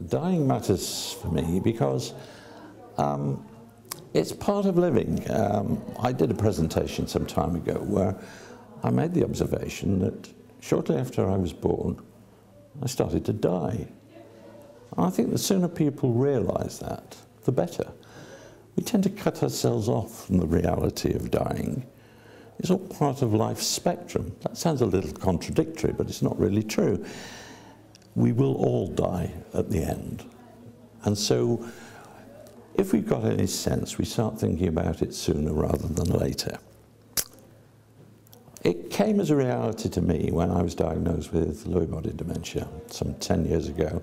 Dying matters for me because it's part of living. I did a presentation some time ago where I made the observation that shortly after I was born, I started to die. And I think the sooner people realise that, the better. We tend to cut ourselves off from the reality of dying. It's all part of life's spectrum. That sounds a little contradictory, but it's not really true. We will all die at the end. And so, if we've got any sense, we start thinking about it sooner rather than later. It came as a reality to me when I was diagnosed with Lewy body dementia some 10 years ago.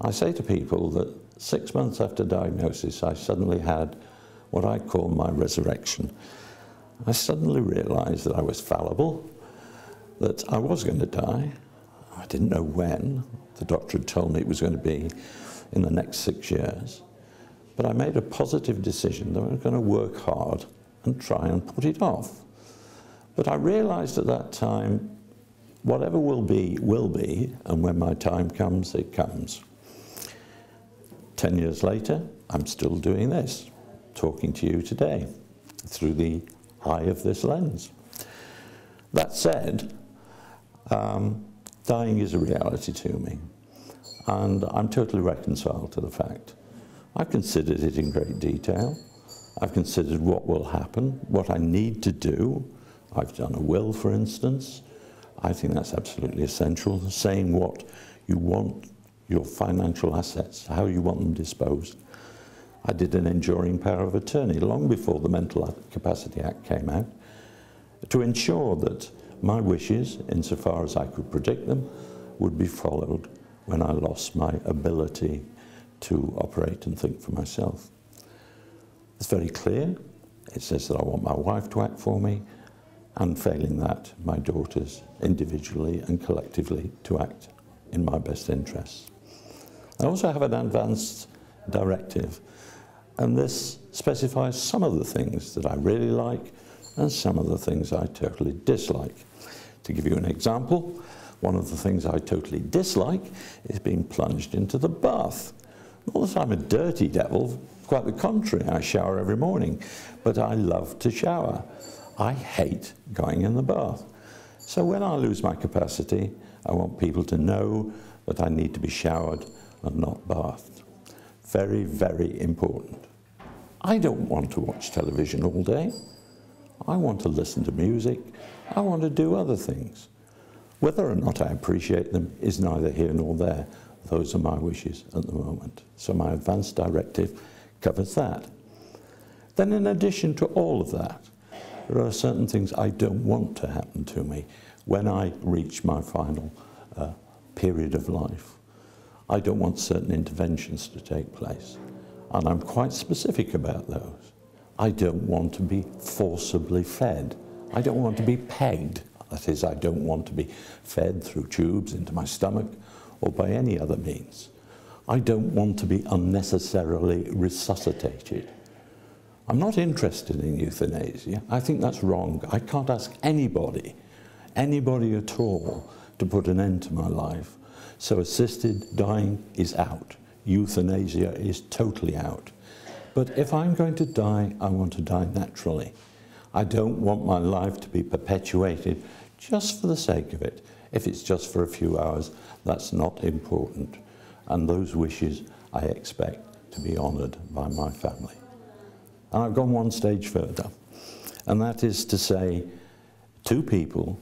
I say to people that 6 months after diagnosis, I suddenly had what I call my resurrection. I suddenly realized that I was fallible, that I was going to die. I didn't know when. The doctor had told me it was going to be in the next 6 years. But I made a positive decision that I was going to work hard and try and put it off. But I realized at that time, whatever will be, and when my time comes, it comes. 10 years later, I'm still doing this, talking to you today, through the eye of this lens. That said, dying is a reality to me, and I'm totally reconciled to the fact. I've considered it in great detail. I've considered what will happen, what I need to do. I've done a will, for instance. I think that's absolutely essential, saying what you want your financial assets, how you want them disposed. I did an enduring power of attorney long before the Mental Capacity Act came out to ensure that my wishes, insofar as I could predict them, would be followed when I lost my ability to operate and think for myself. It's very clear. It says that I want my wife to act for me, and failing that, my daughters individually and collectively to act in my best interests. I also have an advanced directive, and this specifies some of the things that I really like and some of the things I totally dislike. To give you an example, one of the things I totally dislike is being plunged into the bath. Not that I'm a dirty devil, quite the contrary, I shower every morning, but I love to shower. I hate going in the bath. So when I lose my capacity, I want people to know that I need to be showered and not bathed. Very, very important. I don't want to watch television all day. I want to listen to music. I want to do other things. Whether or not I appreciate them is neither here nor there. Those are my wishes at the moment. So my advanced directive covers that. Then in addition to all of that, there are certain things I don't want to happen to me when I reach my final period of life. I don't want certain interventions to take place, and I'm quite specific about those. I don't want to be forcibly fed. I don't want to be pegged. That is, I don't want to be fed through tubes into my stomach or by any other means. I don't want to be unnecessarily resuscitated. I'm not interested in euthanasia. I think that's wrong. I can't ask anybody at all, to put an end to my life. So assisted dying is out. Euthanasia is totally out. But if I'm going to die, I want to die naturally. I don't want my life to be perpetuated just for the sake of it. If it's just for a few hours, that's not important. And those wishes I expect to be honoured by my family. And I've gone one stage further, and that is to say to people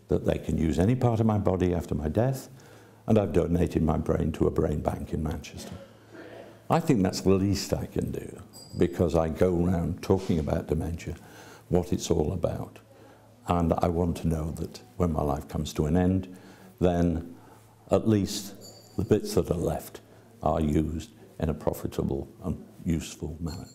that they can use any part of my body after my death, and I've donated my brain to a brain bank in Manchester. I think that's the least I can do, because I go around talking about dementia, what it's all about. And I want to know that when my life comes to an end, then at least the bits that are left are used in a profitable and useful manner.